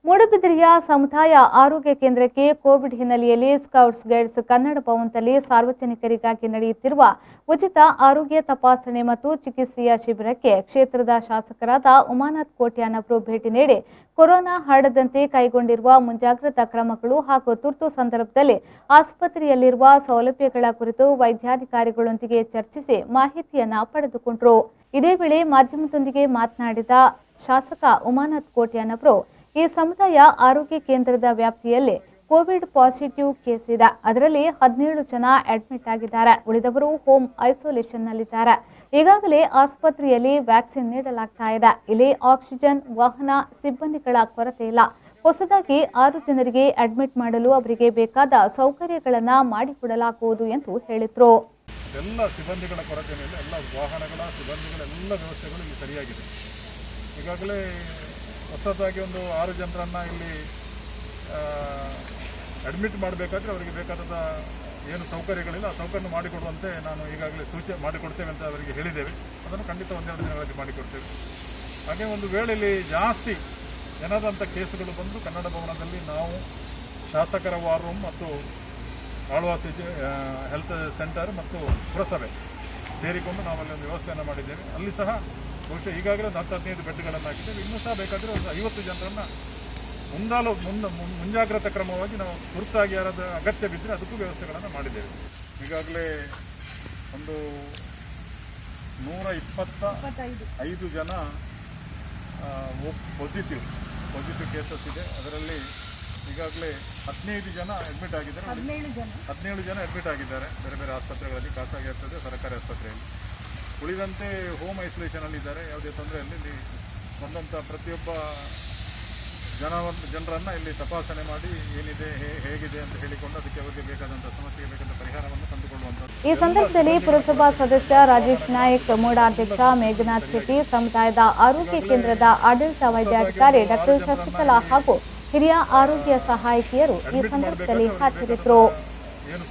ಮೂಡುಬಿದಿರೆಯ ಸಮುದಾಯ ಆರೋಗ್ಯ ಕೇಂದ್ರಕ್ಕೆ ಕೋವಿಡ್ ಹಿನ್ನೆಲೆಯಲ್ಲಿ ಸ್ಕೌಟ್ಸ್ ಗೈಡ್ಸ್ ಕನ್ನಡ ಭವನದಲ್ಲಿ ಸಾರ್ವಜನಿಕರಿಗಾಗಿ ನಡೆಯುತ್ತಿರುವ ಉಚಿತ ಆರೋಗ್ಯ ತಪಾಸಣೆ ಮತ್ತು ಚಿಕಿತ್ಸೆಯ ಶಿಬಿರಕ್ಕೆ ಕ್ಷೇತ್ರದ ಶಾಸಕರಾದ ಉಮಾನಾಥ್ ಕೋಟ್ಯಾನವರು ಭೇಟಿ ನೀಡಿ ಕೊರೋನಾ ಹರಡದಂತೆ ಕೈಗೊಂಡಿರುವ ಮುಂಜಾಗ್ರತಾ ಕ್ರಮಗಳು ಹಾಗೂ ತುರ್ತು ಸಂದರ್ಭದಲ್ಲಿ ಆಸ್ಪತ್ರೆಯಲ್ಲಿರುವ ಸೌಲಭ್ಯಗಳ ಕುರಿತು ವೈದ್ಯಾಧಿಕಾರಿಗಳೊಂದಿಗೆ ಚರ್ಚಿಸಿ ಮಾಹಿತಿಯನ್ನ ಪಡೆದುಕೊಂಡರು. ಇದೇ ವೇಳೆ ಮಾಧ್ಯಮದೊಂದಿಗೆ ಮಾತನಾಡಿದ ಶಾಸಕ ಉಮಾನಾಥ್ ಕೋಟ್ಯಾನವರು ಈ ಸಮುದಾಯ ಆರೋಗ್ಯ ಕೇಂದ್ರದ ವ್ಯಾಪ್ತಿಯಲ್ಲಿ ಕೋವಿಡ್ ಪಾಸಿಟಿವ್ ಕೇಸ್ ಇದೆ. ಅದರಲ್ಲಿ 17 ಜನ ಅಡ್ಮಿಟ್ ಆಗಿದ್ದಾರೆ. ಉಳಿದವರು ಹೋಮ್ ಐಸೋಲೇಷನ್ನಲ್ಲಿದ್ದಾರೆ. ಈಗಾಗಲೇ ಆಸ್ಪತ್ರೆಯಲ್ಲಿ ವ್ಯಾಕ್ಸಿನ್ ನೀಡಲಾಗ್ತಾ ಇದೆ. ಇಲ್ಲಿ ಆಕ್ಸಿಜನ್, ವಾಹನ, ಸಿಬ್ಬಂದಿಗಳ ಕೊರತೆ ಇಲ್ಲ. ಹೊಸದಾಗಿ 6 ಜನರಿಗೆ ಅಡ್ಮಿಟ್ ಮಾಡಲು ಅವರಿಗೆ ಬೇಕಾದ ಸೌಕರ್ಯಗಳನ್ನು ಮಾಡಿಕೊಡಲಾಗುವುದು ಎಂದು ಹೇಳಿದರು. ಎಲ್ಲ ಸಿಬ್ಬಂದಿಗಳ ಕೊರತೆ ಮೇಲೆ ಎಲ್ಲ ವಾಹನಗಳ ಸಿಬ್ಬಂದಿಗಳ ಎಲ್ಲ ವ್ಯವಸ್ಥೆಗಳು ಇಲ್ಲಿ ಸರಿಯಾಗಿದೆ. ಈಗಾಗಲೇ ಹೊಸದಾಗಿ ಒಂದು 6 ಜನರನ್ನು ಇಲ್ಲಿ ಅಡ್ಮಿಟ್ ಮಾಡಬೇಕಾದ್ರೆ ಅವರಿಗೆ ಬೇಕಾದ ಏನು ಸೌಕರ್ಯಗಳಿಲ್ಲ ಆ ಸೌಕರ್ಯ ಮಾಡಿಕೊಡುವಂತೆ ನಾನು ಈಗಾಗಲೇ ಸೂಚನೆ ಮಾಡಿಕೊಡ್ತೇವೆ ಅಂತ ಅವರಿಗೆ ಹೇಳಿದ್ದೇವೆ. ಅದನ್ನು ಖಂಡಿತ 1-2 ದಿನಗಳಲ್ಲಿ ಮಾಡಿಕೊಡ್ತೇವೆ. ಹಾಗೆ ಒಂದು ವೇಳೆಯಲ್ಲಿ ಜಾಸ್ತಿ ಏನಾದಂಥ ಕೇಸುಗಳು ಬಂದು ಕನ್ನಡ ಭವನದಲ್ಲಿ ನಾವು ಶಾಸಕರ ವಾರ್ ರೂಮ್ ಮತ್ತು ಆಳ್ವಾಸ್ ಹೆಲ್ತ್ ಸೆಂಟರ್ ಮತ್ತು ಪುರಸಭೆ ಸೇರಿಕೊಂಡು ನಾವಲ್ಲಿ ಒಂದು ವ್ಯವಸ್ಥೆಯನ್ನು ಮಾಡಿದ್ದೇವೆ. ಅಲ್ಲಿ ಸಹ ಬಹುಶಃ ಈಗಾಗಲೇ 10-15 ಬೆಡ್ಗಳನ್ನು ಹಾಕಿದ್ದೇವೆ. ಇನ್ನೂ ಸಹ ಬೇಕಾದರೆ ಒಂದು 50 ಜನರನ್ನು ಮುಂಜಾಗ್ರತಾ ಕ್ರಮವಾಗಿ ನಾವು ತುರ್ತಾಗಿ ಯಾರಾದ ಅಗತ್ಯ ಬಿದ್ದರೆ ಅದಕ್ಕೂ ವ್ಯವಸ್ಥೆಗಳನ್ನು ಮಾಡಿದ್ದೇವೆ. ಈಗಾಗಲೇ ಒಂದು 125 ಜನ ಪಾಸಿಟಿವ್ ಕೇಸಸ್ ಇದೆ. ಅದರಲ್ಲಿ ಈಗಾಗಲೇ 15 ಜನ ಅಡ್ಮಿಟ್ ಆಗಿದ್ದಾರೆ. 17 ಜನ ಅಡ್ಮಿಟ್ ಆಗಿದ್ದಾರೆ ಬೇರೆ ಬೇರೆ ಆಸ್ಪತ್ರೆಗಳಲ್ಲಿ, ಖಾಸಗಿ ಆಸ್ಪತ್ರೆ, ಸರ್ಕಾರಿ ಆಸ್ಪತ್ರೆಯಲ್ಲಿ. ಉಳಿದಂತೆ ಹೋಮ್ ಐಸೋಲೇಷನಲ್ಲಿದ್ದಾರೆ. ಯಾವುದೇ ತೊಂದರೆ ಇಲ್ಲಿ ಬಂದಂಥ ಪ್ರತಿಯೊಬ್ಬ ಜನರನ್ನು ಇಲ್ಲಿ ತಪಾಸಣೆ ಮಾಡಿ ಏನಿದೆ ಹೇಗಿದೆ ಅಂತ ಹೇಳಿಕೊಂಡು ಅದಕ್ಕೆ ಅವರಿಗೆ ಬೇಕಾದಂಥ ಸಮಸ್ಯೆಗೆ ಬೇಕಾದ ಪರಿಹಾರವನ್ನು ಕಂಡುಕೊಳ್ಳುವಂಥದ್ದು. ಈ ಸಂದರ್ಭದಲ್ಲಿ ಪುರಸಭಾ ಸದಸ್ಯ ರಾಜೇಶ್ ನಾಯ್ಕ್, ಮೂಡಾಧ್ಯಕ್ಷ ಮೇಘನಾಥ್ ಶೆಟ್ಟಿ, ಸಮುದಾಯದ ಆರೋಗ್ಯ ಕೇಂದ್ರದ ಆಡಳಿತ ವೈದ್ಯಾಧಿಕಾರಿ ಡಾಕ್ಟರ್ ಶಶಿಕಲಾ ಹಾಗೂ ಹಿರಿಯ ಆರೋಗ್ಯ ಸಹಾಯಕಿಯರು ಈ ಸಂದರ್ಭದಲ್ಲಿ ಹಾಜರಿದ್ದರು.